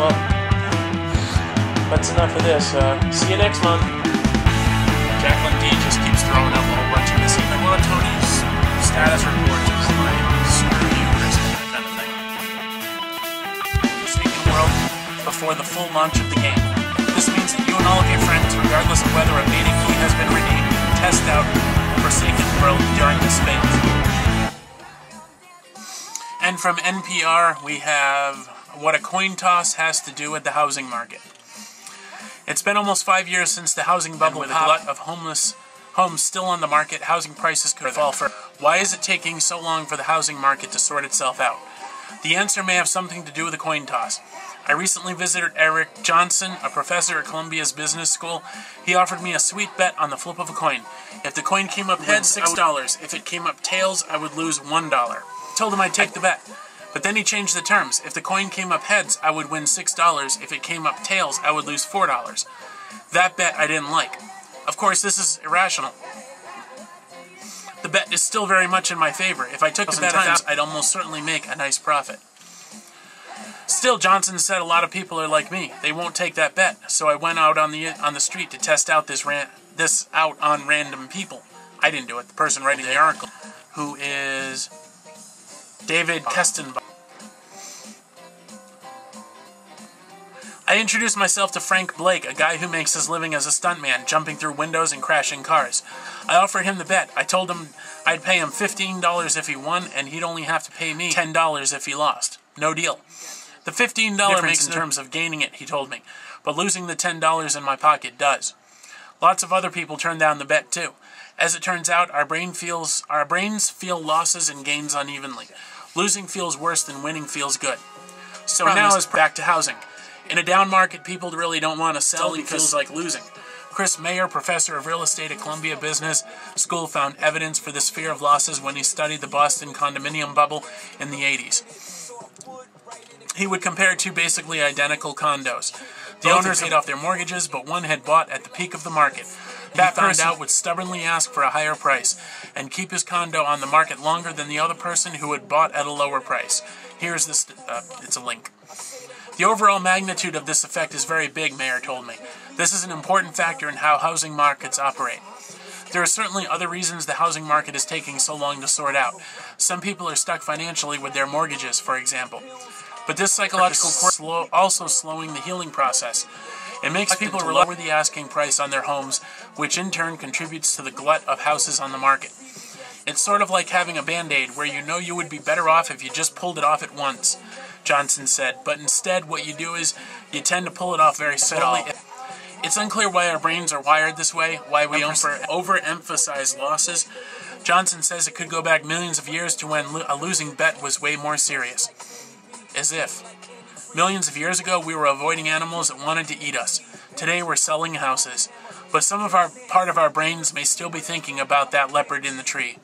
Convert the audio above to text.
well, that's enough of this. See you next month. Jacqueline D just keeps throwing up a whole bunch of missing. Like, well, Tony's status report is like, screw you, kind of thing. Sneak the world before the full launch of the game. This means that you and all of your friends, regardless of whether a mating key has been redeemed, test out Forsaken World during this phase. And from NPR, we have what a coin toss has to do with the housing market. It's been almost 5 years since the housing bubble, with a glut of homeless homes still on the market. Housing prices could fall further. Why is it taking so long for the housing market to sort itself out? The answer may have something to do with the coin toss. I recently visited Eric Johnson, a professor at Columbia's business school. He offered me a sweet bet on the flip of a coin. If the coin came up heads, $6. If it came up tails, I would lose $1. I told him I'd take the bet. But then he changed the terms. If the coin came up heads, I would win $6. If it came up tails, I would lose $4. That bet I didn't like. Of course, this is irrational. The bet is still very much in my favor. If I took the bet times, I'd almost certainly make a nice profit. Still, Johnson said a lot of people are like me. They won't take that bet. So I went out on the street to test out this out on random people. I didn't do it. The person writing the article, who is David Kestenbaum. I introduced myself to Frank Blake, a guy who makes his living as a stuntman, jumping through windows and crashing cars. I offered him the bet. I told him I'd pay him $15 if he won, and he'd only have to pay me $10 if he lost. No deal. The $15 makes in terms of gaining it, he told me, but losing the $10 in my pocket does. Lots of other people turned down the bet too. As it turns out, our brains feel losses and gains unevenly. Losing feels worse than winning feels good. So now is back to housing. In a down market, people really don't want to sell because it feels like losing. Chris Mayer, professor of real estate at Columbia Business School, found evidence for this fear of losses when he studied the Boston condominium bubble in the 80s. He would compare two basically identical condos. The owners paid off their mortgages, but one had bought at the peak of the market. That found out would stubbornly ask for a higher price and keep his condo on the market longer than the other person who had bought at a lower price. Here's this, it's a link. The overall magnitude of this effect is very big, Mayer told me. This is an important factor in how housing markets operate. There are certainly other reasons the housing market is taking so long to sort out. Some people are stuck financially with their mortgages, for example. But this psychological quirk is also slowing the healing process. It makes people lower the asking price on their homes, which in turn contributes to the glut of houses on the market. It's sort of like having a Band-Aid, where you know you would be better off if you just pulled it off at once, Johnson said. But instead, what you do is you tend to pull it off very slowly. It's unclear why our brains are wired this way, why we overemphasize losses. Johnson says it could go back millions of years to when a losing bet was way more serious. As if. Millions of years ago, we were avoiding animals that wanted to eat us. Today, we're selling houses. But part of our brains may still be thinking about that leopard in the tree.